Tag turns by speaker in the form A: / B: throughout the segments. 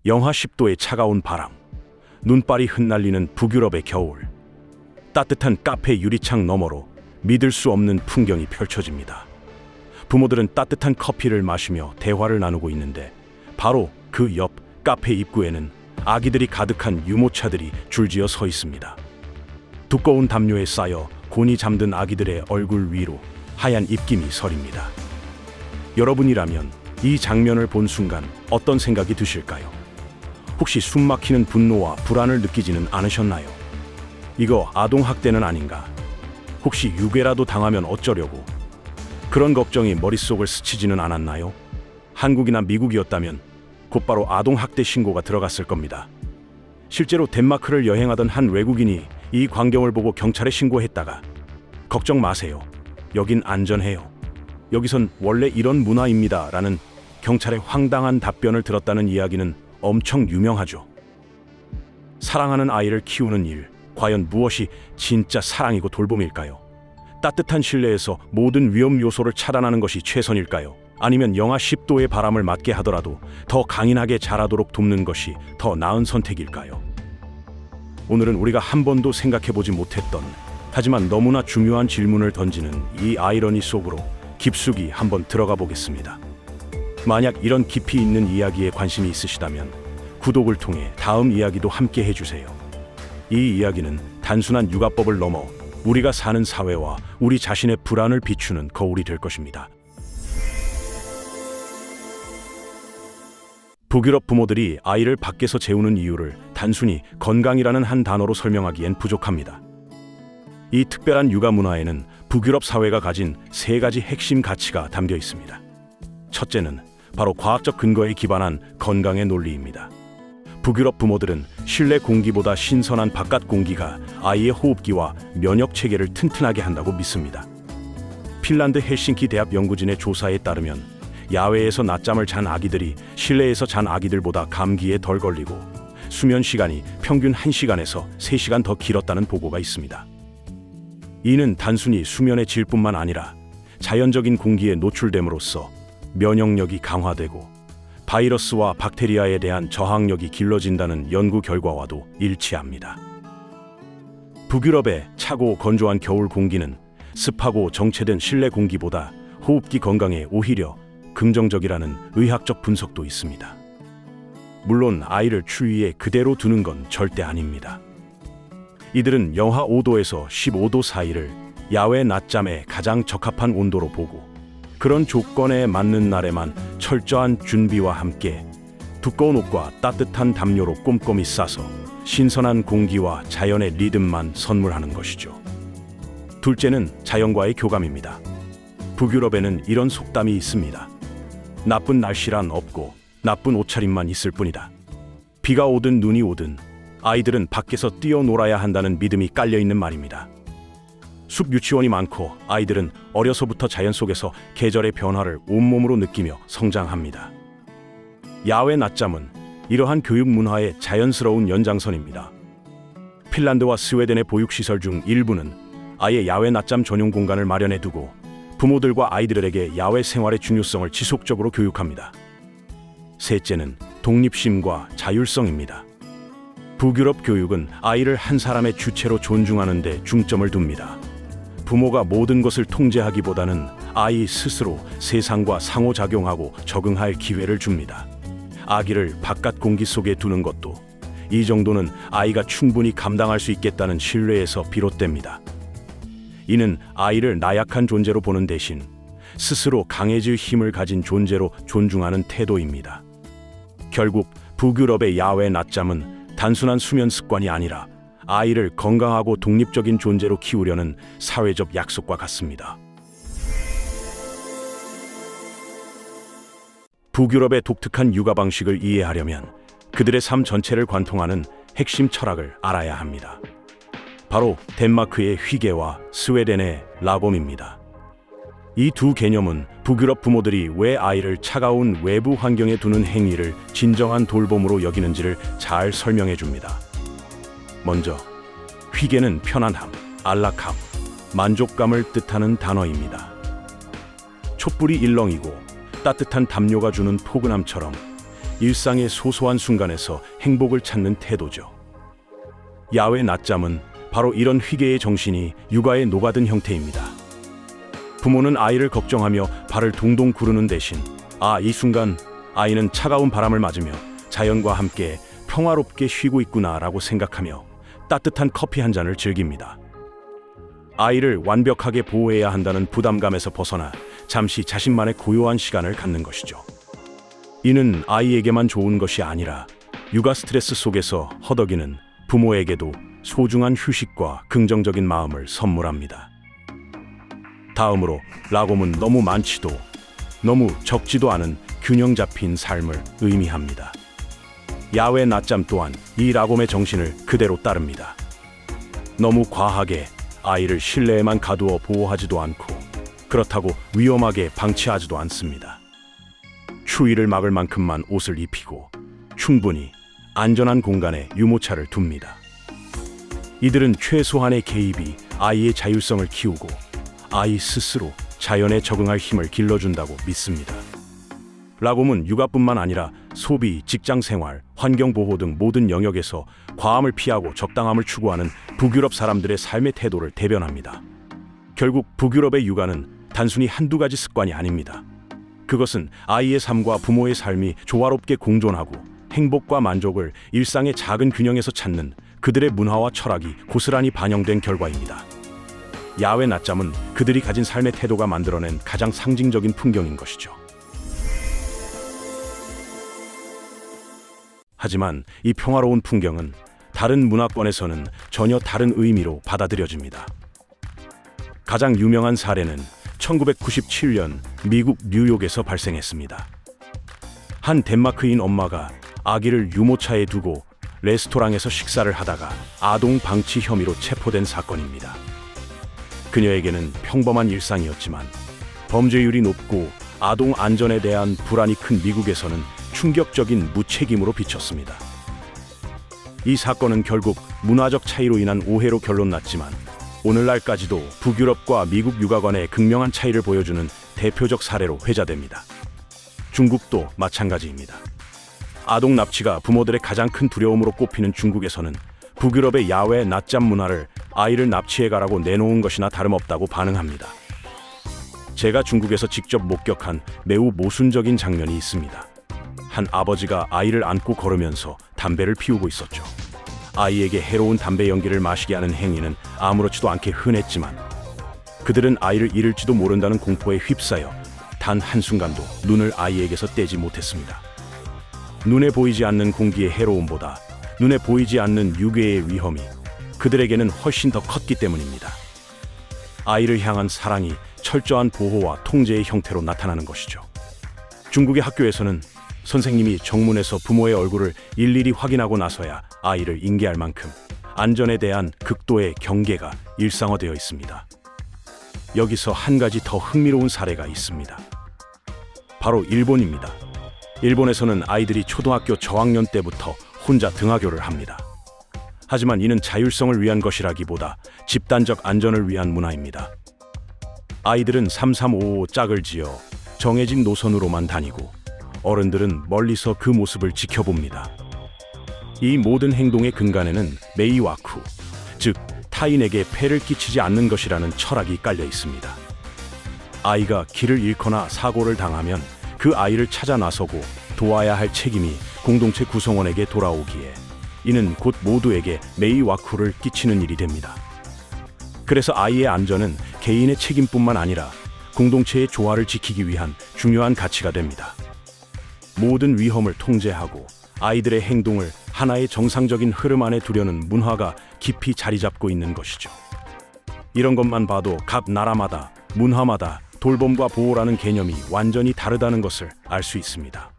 A: 영하 10도의 차가운 바람, 눈발이 흩날리는 북유럽의 겨울. 따뜻한 카페 유리창 너머로 믿을 수 없는 풍경이 펼쳐집니다. 부모들은 따뜻한 커피를 마시며 대화를 나누고 있는데 바로 그 옆 카페 입구에는 아기들이 가득한 유모차들이 줄지어 서 있습니다. 두꺼운 담요에 쌓여 곤히 잠든 아기들의 얼굴 위로 하얀 입김이 서립니다. 여러분이라면 이 장면을 본 순간 어떤 생각이 드실까요? 혹시 숨막히는 분노와 불안을 느끼지는 않으셨나요? 이거 아동학대는 아닌가? 혹시 유괴라도 당하면 어쩌려고? 그런 걱정이 머릿속을 스치지는 않았나요? 한국이나 미국이었다면 곧바로 아동학대 신고가 들어갔을 겁니다. 실제로 덴마크를 여행하던 한 외국인이 이 광경을 보고 경찰에 신고했다가 걱정 마세요. 여긴 안전해요. 여기선 원래 이런 문화입니다. 라는 경찰의 황당한 답변을 들었다는 이야기는 엄청 유명하죠. 사랑하는 아이를 키우는 일, 과연 무엇이 진짜 사랑이고 돌봄일까요? 따뜻한 실내에서 모든 위험 요소를 차단하는 것이 최선일까요? 아니면 영하 10도의 바람을 맞게 하더라도 더 강인하게 자라도록 돕는 것이 더 나은 선택일까요? 오늘은 우리가 한 번도 생각해보지 못했던, 하지만 너무나 중요한 질문을 던지는 이 아이러니 속으로 깊숙이 한번 들어가 보겠습니다. 만약 이런 깊이 있는 이야기에 관심이 있으시다면 구독을 통해 다음 이야기도 함께 해주세요. 이 이야기는 단순한 육아법을 넘어 우리가 사는 사회와 우리 자신의 불안을 비추는 거울이 될 것입니다. 북유럽 부모들이 아이를 밖에서 재우는 이유를 단순히 건강이라는 한 단어로 설명하기엔 부족합니다. 이 특별한 육아 문화에는 북유럽 사회가 가진 세 가지 핵심 가치가 담겨 있습니다. 첫째는 바로 과학적 근거에 기반한 건강의 논리입니다. 북유럽 부모들은 실내 공기보다 신선한 바깥 공기가 아이의 호흡기와 면역 체계를 튼튼하게 한다고 믿습니다. 핀란드 헬싱키 대학 연구진의 조사에 따르면 야외에서 낮잠을 잔 아기들이 실내에서 잔 아기들보다 감기에 덜 걸리고 수면 시간이 평균 1시간에서 3시간 더 길었다는 보고가 있습니다. 이는 단순히 수면의 질뿐만 아니라 자연적인 공기에 노출됨으로써 면역력이 강화되고 바이러스와 박테리아에 대한 저항력이 길러진다는 연구 결과와도 일치합니다. 북유럽의 차고 건조한 겨울 공기는 습하고 정체된 실내 공기보다 호흡기 건강에 오히려 긍정적이라는 의학적 분석도 있습니다. 물론 아이를 추위에 그대로 두는 건 절대 아닙니다. 이들은 영하 5도에서 15도 사이를 야외 낮잠에 가장 적합한 온도로 보고 그런 조건에 맞는 날에만 철저한 준비와 함께 두꺼운 옷과 따뜻한 담요로 꼼꼼히 싸서 신선한 공기와 자연의 리듬만 선물하는 것이죠. 둘째는 자연과의 교감입니다. 북유럽에는 이런 속담이 있습니다. 나쁜 날씨란 없고 나쁜 옷차림만 있을 뿐이다. 비가 오든 눈이 오든 아이들은 밖에서 뛰어놀아야 한다는 믿음이 깔려있는 말입니다. 숲 유치원이 많고 아이들은 어려서부터 자연 속에서 계절의 변화를 온몸으로 느끼며 성장합니다. 야외 낮잠은 이러한 교육 문화의 자연스러운 연장선입니다. 핀란드와 스웨덴의 보육시설 중 일부는 아예 야외 낮잠 전용 공간을 마련해 두고 부모들과 아이들에게 야외 생활의 중요성을 지속적으로 교육합니다. 셋째는 독립심과 자율성입니다. 북유럽 교육은 아이를 한 사람의 주체로 존중하는 데 중점을 둡니다. 부모가 모든 것을 통제하기보다는 아이 스스로 세상과 상호작용하고 적응할 기회를 줍니다. 아기를 바깥 공기 속에 두는 것도 이 정도는 아이가 충분히 감당할 수 있겠다는 신뢰에서 비롯됩니다. 이는 아이를 나약한 존재로 보는 대신 스스로 강해질 힘을 가진 존재로 존중하는 태도입니다. 결국 북유럽의 야외 낮잠은 단순한 수면 습관이 아니라 아이를 건강하고 독립적인 존재로 키우려는 사회적 약속과 같습니다. 북유럽의 독특한 육아 방식을 이해하려면 그들의 삶 전체를 관통하는 핵심 철학을 알아야 합니다. 바로 덴마크의 휘게와 스웨덴의 라곰입니다. 이 두 개념은 북유럽 부모들이 왜 아이를 차가운 외부 환경에 두는 행위를 진정한 돌봄으로 여기는지를 잘 설명해 줍니다. 먼저, 휘게는 편안함, 안락함, 만족감을 뜻하는 단어입니다. 촛불이 일렁이고 따뜻한 담요가 주는 포근함처럼 일상의 소소한 순간에서 행복을 찾는 태도죠. 야외 낮잠은 바로 이런 회개의 정신이 육아에 녹아든 형태입니다. 부모는 아이를 걱정하며 발을 동동 구르는 대신 이 순간 아이는 차가운 바람을 맞으며 자연과 함께 평화롭게 쉬고 있구나라고 생각하며 따뜻한 커피 한 잔을 즐깁니다. 아이를 완벽하게 보호해야 한다는 부담감에서 벗어나 잠시 자신만의 고요한 시간을 갖는 것이죠. 이는 아이에게만 좋은 것이 아니라 육아 스트레스 속에서 허덕이는 부모에게도 소중한 휴식과 긍정적인 마음을 선물합니다. 다음으로 라곰은 너무 많지도 너무 적지도 않은 균형 잡힌 삶을 의미합니다. 야외 낮잠 또한 이 라곰의 정신을 그대로 따릅니다. 너무 과하게 아이를 실내에만 가두어 보호하지도 않고 그렇다고 위험하게 방치하지도 않습니다. 추위를 막을 만큼만 옷을 입히고 충분히 안전한 공간에 유모차를 둡니다. 이들은 최소한의 개입이 아이의 자율성을 키우고 아이 스스로 자연에 적응할 힘을 길러준다고 믿습니다. 라곰은 육아뿐만 아니라 소비, 직장생활, 환경보호 등 모든 영역에서 과함을 피하고 적당함을 추구하는 북유럽 사람들의 삶의 태도를 대변합니다. 결국 북유럽의 육아는 단순히 한두 가지 습관이 아닙니다. 그것은 아이의 삶과 부모의 삶이 조화롭게 공존하고 행복과 만족을 일상의 작은 균형에서 찾는 그들의 문화와 철학이 고스란히 반영된 결과입니다. 야외 낮잠은 그들이 가진 삶의 태도가 만들어낸 가장 상징적인 풍경인 것이죠. 하지만 이 평화로운 풍경은 다른 문화권에서는 전혀 다른 의미로 받아들여집니다. 가장 유명한 사례는 1997년 미국 뉴욕에서 발생했습니다. 한 덴마크인 엄마가 아기를 유모차에 두고 레스토랑에서 식사를 하다가 아동 방치 혐의로 체포된 사건입니다. 그녀에게는 평범한 일상이었지만 범죄율이 높고 아동 안전에 대한 불안이 큰 미국에서는 충격적인 무책임으로 비쳤습니다. 이 사건은 결국 문화적 차이로 인한 오해로 결론났지만 오늘날까지도 북유럽과 미국 육아 간의 극명한 차이를 보여주는 대표적 사례로 회자됩니다. 중국도 마찬가지입니다. 아동 납치가 부모들의 가장 큰 두려움으로 꼽히는 중국에서는 북유럽의 야외 낮잠 문화를 아이를 납치해 가라고 내놓은 것이나 다름없다고 반응합니다. 제가 중국에서 직접 목격한 매우 모순적인 장면이 있습니다. 한 아버지가 아이를 안고 걸으면서 담배를 피우고 있었죠. 아이에게 해로운 담배 연기를 마시게 하는 행위는 아무렇지도 않게 흔했지만 그들은 아이를 잃을지도 모른다는 공포에 휩싸여 단 한순간도 눈을 아이에게서 떼지 못했습니다. 눈에 보이지 않는 공기의 해로움보다 눈에 보이지 않는 유괴의 위험이 그들에게는 훨씬 더 컸기 때문입니다. 아이를 향한 사랑이 철저한 보호와 통제의 형태로 나타나는 것이죠. 중국의 학교에서는 선생님이 정문에서 부모의 얼굴을 일일이 확인하고 나서야 아이를 인계할 만큼 안전에 대한 극도의 경계가 일상화되어 있습니다. 여기서 한 가지 더 흥미로운 사례가 있습니다. 바로 일본입니다. 일본에서는 아이들이 초등학교 저학년 때부터 혼자 등하교를 합니다. 하지만 이는 자율성을 위한 것이라기보다 집단적 안전을 위한 문화입니다. 아이들은 3355 짝을 지어 정해진 노선으로만 다니고 어른들은 멀리서 그 모습을 지켜봅니다. 이 모든 행동의 근간에는 메이와쿠, 즉 타인에게 폐를 끼치지 않는 것이라는 철학이 깔려 있습니다. 아이가 길을 잃거나 사고를 당하면 그 아이를 찾아 나서고 도와야 할 책임이 공동체 구성원에게 돌아오기에 이는 곧 모두에게 메이와쿠를 끼치는 일이 됩니다. 그래서 아이의 안전은 개인의 책임뿐만 아니라 공동체의 조화를 지키기 위한 중요한 가치가 됩니다. 모든 위험을 통제하고 아이들의 행동을 하나의 정상적인 흐름 안에 두려는 문화가 깊이 자리 잡고 있는 것이죠. 이런 것만 봐도 각 나라마다 문화마다 돌봄과 보호라는 개념이 완전히 다르다는 것을 알 수 있습니다.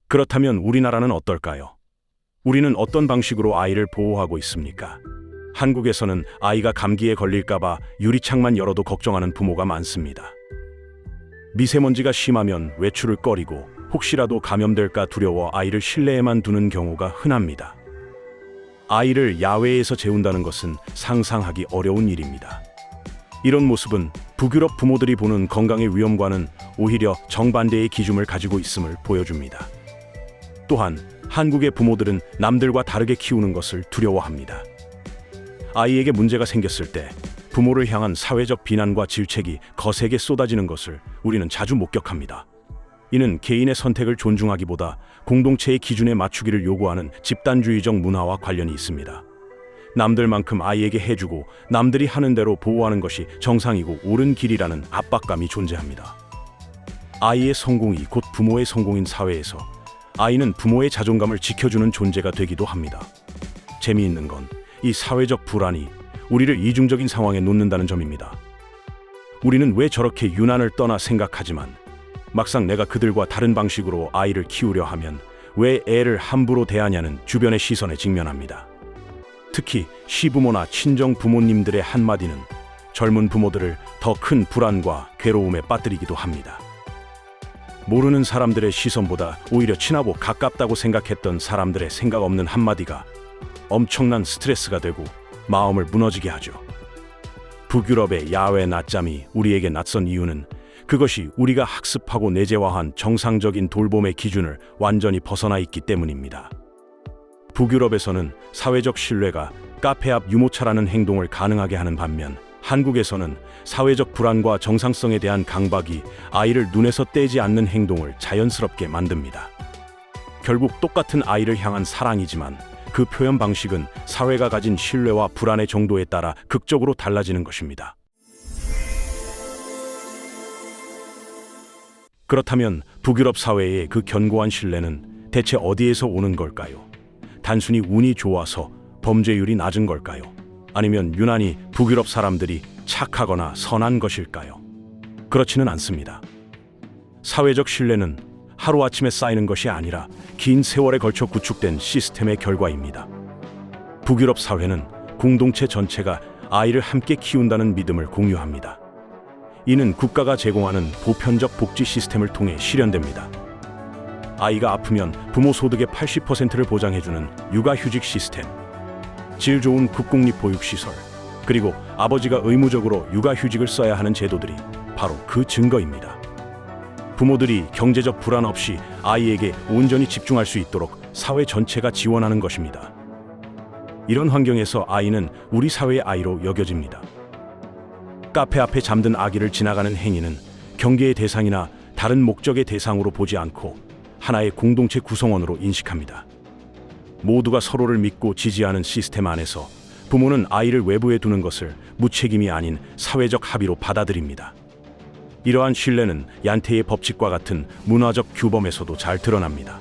A: 그렇다면 우리나라는 어떨까요? 우리는 어떤 방식으로 아이를 보호하고 있습니까? 한국에서는 아이가 감기에 걸릴까봐 유리창만 열어도 걱정하는 부모가 많습니다. 미세먼지가 심하면 외출을 꺼리고 혹시라도 감염될까 두려워 아이를 실내에만 두는 경우가 흔합니다. 아이를 야외에서 재운다는 것은 상상하기 어려운 일입니다. 이런 모습은 북유럽 부모들이 보는 건강의 위험과는 오히려 정반대의 기준을 가지고 있음을 보여줍니다. 또한 한국의 부모들은 남들과 다르게 키우는 것을 두려워합니다. 아이에게 문제가 생겼을 때 부모를 향한 사회적 비난과 질책이 거세게 쏟아지는 것을 우리는 자주 목격합니다. 이는 개인의 선택을 존중하기보다 공동체의 기준에 맞추기를 요구하는 집단주의적 문화와 관련이 있습니다. 남들만큼 아이에게 해주고 남들이 하는 대로 보호하는 것이 정상이고 옳은 길이라는 압박감이 존재합니다. 아이의 성공이 곧 부모의 성공인 사회에서 아이는 부모의 자존감을 지켜주는 존재가 되기도 합니다. 재미있는 건 이 사회적 불안이 우리를 이중적인 상황에 놓는다는 점입니다. 우리는 왜 저렇게 유난을 떠나 생각하지만 막상 내가 그들과 다른 방식으로 아이를 키우려 하면 왜 애를 함부로 대하냐는 주변의 시선에 직면합니다. 특히 시부모나 친정 부모님들의 한마디는 젊은 부모들을 더 큰 불안과 괴로움에 빠뜨리기도 합니다. 모르는 사람들의 시선보다 오히려 친하고 가깝다고 생각했던 사람들의 생각 없는 한마디가 엄청난 스트레스가 되고 마음을 무너지게 하죠. 북유럽의 야외 낮잠이 우리에게 낯선 이유는 그것이 우리가 학습하고 내재화한 정상적인 돌봄의 기준을 완전히 벗어나 있기 때문입니다. 북유럽에서는 사회적 신뢰가 카페 앞 유모차라는 행동을 가능하게 하는 반면 한국에서는 사회적 불안과 정상성에 대한 강박이 아이를 눈에서 떼지 않는 행동을 자연스럽게 만듭니다. 결국 똑같은 아이를 향한 사랑이지만 그 표현 방식은 사회가 가진 신뢰와 불안의 정도에 따라 극적으로 달라지는 것입니다. 그렇다면 북유럽 사회의 그 견고한 신뢰는 대체 어디에서 오는 걸까요? 단순히 운이 좋아서 범죄율이 낮은 걸까요? 아니면 유난히 북유럽 사람들이 착하거나 선한 것일까요? 그렇지는 않습니다. 사회적 신뢰는 하루아침에 쌓이는 것이 아니라 긴 세월에 걸쳐 구축된 시스템의 결과입니다. 북유럽 사회는 공동체 전체가 아이를 함께 키운다는 믿음을 공유합니다. 이는 국가가 제공하는 보편적 복지 시스템을 통해 실현됩니다. 아이가 아프면 부모 소득의 80%를 보장해주는 육아휴직 시스템, 질 좋은 국공립보육시설, 그리고 아버지가 의무적으로 육아휴직을 써야 하는 제도들이 바로 그 증거입니다. 부모들이 경제적 불안 없이 아이에게 온전히 집중할 수 있도록 사회 전체가 지원하는 것입니다. 이런 환경에서 아이는 우리 사회의 아이로 여겨집니다. 카페 앞에 잠든 아기를 지나가는 행위는 경계의 대상이나 다른 목적의 대상으로 보지 않고 하나의 공동체 구성원으로 인식합니다. 모두가 서로를 믿고 지지하는 시스템 안에서 부모는 아이를 외부에 두는 것을 무책임이 아닌 사회적 합의로 받아들입니다. 이러한 신뢰는 얀테의 법칙과 같은 문화적 규범에서도 잘 드러납니다.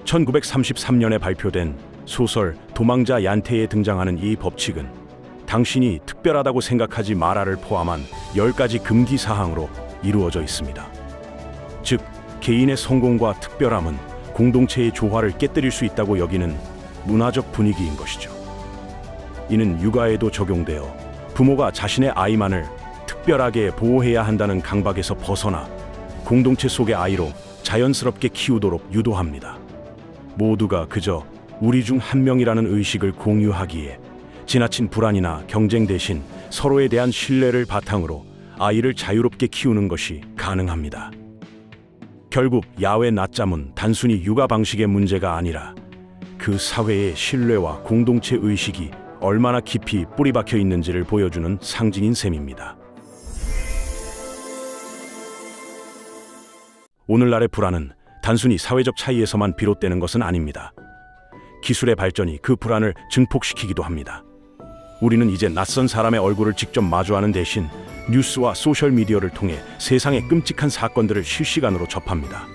A: 1933년에 발표된 소설 도망자 얀테에 등장하는 이 법칙은 당신이 특별하다고 생각하지 마라를 포함한 10가지 금기 사항으로 이루어져 있습니다. 즉, 개인의 성공과 특별함은 공동체의 조화를 깨뜨릴 수 있다고 여기는 문화적 분위기인 것이죠. 이는 육아에도 적용되어 부모가 자신의 아이만을 특별하게 보호해야 한다는 강박에서 벗어나 공동체 속의 아이로 자연스럽게 키우도록 유도합니다. 모두가 그저 우리 중 한 명이라는 의식을 공유하기에 지나친 불안이나 경쟁 대신 서로에 대한 신뢰를 바탕으로 아이를 자유롭게 키우는 것이 가능합니다. 결국 야외 낮잠은 단순히 육아 방식의 문제가 아니라 그 사회의 신뢰와 공동체 의식이 얼마나 깊이 뿌리 박혀 있는지를 보여주는 상징인 셈입니다. 오늘날의 불안은 단순히 사회적 차이에서만 비롯되는 것은 아닙니다. 기술의 발전이 그 불안을 증폭시키기도 합니다. 우리는 이제 낯선 사람의 얼굴을 직접 마주하는 대신 뉴스와 소셜미디어를 통해 세상의 끔찍한 사건들을 실시간으로 접합니다.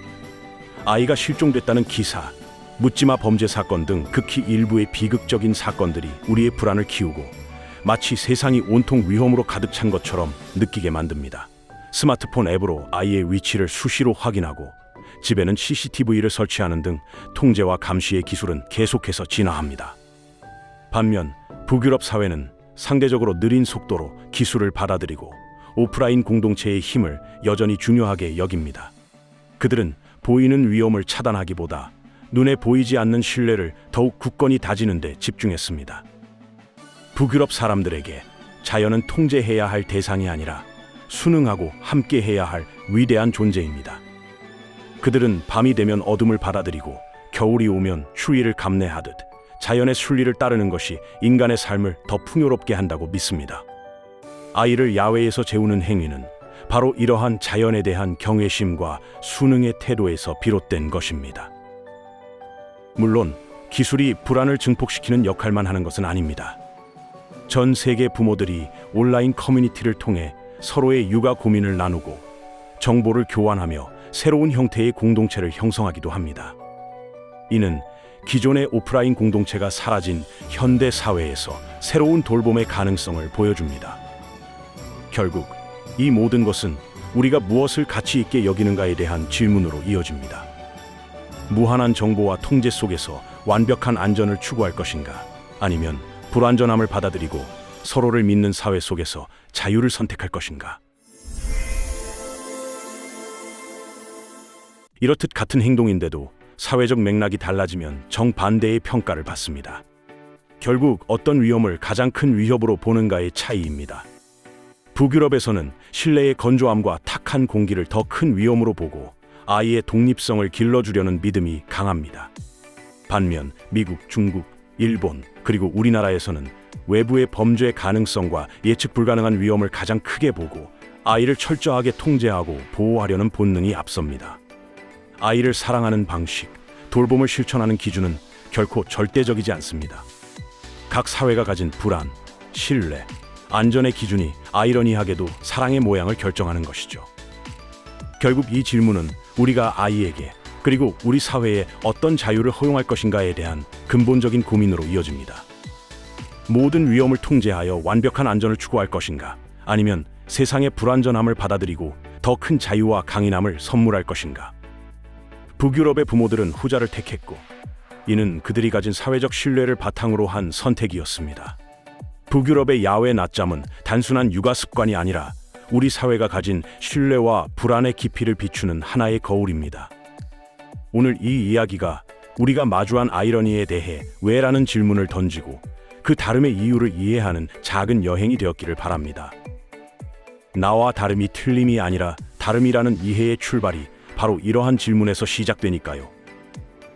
A: 아이가 실종됐다는 기사, 묻지마 범죄 사건 등 극히 일부의 비극적인 사건들이 우리의 불안을 키우고 마치 세상이 온통 위험으로 가득 찬 것처럼 느끼게 만듭니다. 스마트폰 앱으로 아이의 위치를 수시로 확인하고 집에는 CCTV를 설치하는 등 통제와 감시의 기술은 계속해서 진화합니다. 반면 북유럽 사회는 상대적으로 느린 속도로 기술을 받아들이고 오프라인 공동체의 힘을 여전히 중요하게 여깁니다. 그들은 보이는 위험을 차단하기보다 눈에 보이지 않는 신뢰를 더욱 굳건히 다지는 데 집중했습니다. 북유럽 사람들에게 자연은 통제해야 할 대상이 아니라 순응하고 함께해야 할 위대한 존재입니다. 그들은 밤이 되면 어둠을 받아들이고 겨울이 오면 추위를 감내하듯 자연의 순리를 따르는 것이 인간의 삶을 더 풍요롭게 한다고 믿습니다. 아이를 야외에서 재우는 행위는 바로 이러한 자연에 대한 경외심과 순응의 태도에서 비롯된 것입니다. 물론 기술이 불안을 증폭시키는 역할만 하는 것은 아닙니다. 전 세계 부모들이 온라인 커뮤니티를 통해 서로의 육아 고민을 나누고 정보를 교환하며 새로운 형태의 공동체를 형성하기도 합니다. 이는 기존의 오프라인 공동체가 사라진 현대 사회에서 새로운 돌봄의 가능성을 보여줍니다. 결국 이 모든 것은 우리가 무엇을 가치 있게 여기는가에 대한 질문으로 이어집니다. 무한한 정보와 통제 속에서 완벽한 안전을 추구할 것인가? 아니면 불완전함을 받아들이고 서로를 믿는 사회 속에서 자유를 선택할 것인가? 이렇듯 같은 행동인데도 사회적 맥락이 달라지면 정반대의 평가를 받습니다. 결국 어떤 위험을 가장 큰 위협으로 보는가의 차이입니다. 북유럽에서는 실내의 건조함과 탁한 공기를 더 큰 위험으로 보고 아이의 독립성을 길러주려는 믿음이 강합니다. 반면 미국, 중국, 일본, 그리고 우리나라에서는 외부의 범죄 가능성과 예측 불가능한 위험을 가장 크게 보고 아이를 철저하게 통제하고 보호하려는 본능이 앞섭니다. 아이를 사랑하는 방식, 돌봄을 실천하는 기준은 결코 절대적이지 않습니다. 각 사회가 가진 불안, 신뢰, 안전의 기준이 아이러니하게도 사랑의 모양을 결정하는 것이죠. 결국 이 질문은 우리가 아이에게 그리고 우리 사회에 어떤 자유를 허용할 것인가에 대한 근본적인 고민으로 이어집니다. 모든 위험을 통제하여 완벽한 안전을 추구할 것인가? 아니면 세상의 불완전함을 받아들이고 더 큰 자유와 강인함을 선물할 것인가? 북유럽의 부모들은 후자를 택했고, 이는 그들이 가진 사회적 신뢰를 바탕으로 한 선택이었습니다. 북유럽의 야외 낮잠은 단순한 육아 습관이 아니라 우리 사회가 가진 신뢰와 불안의 깊이를 비추는 하나의 거울입니다. 오늘 이 이야기가 우리가 마주한 아이러니에 대해 왜라는 질문을 던지고 그 다름의 이유를 이해하는 작은 여행이 되었기를 바랍니다. 나와 다름이 틀림이 아니라 다름이라는 이해의 출발이 바로 이러한 질문에서 시작되니까요.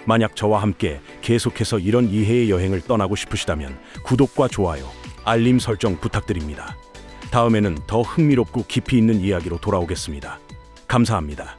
A: 만약 저와 함께 계속해서 이런 이해의 여행을 떠나고 싶으시다면 구독과 좋아요, 알림 설정 부탁드립니다. 다음에는 더 흥미롭고 깊이 있는 이야기로 돌아오겠습니다. 감사합니다.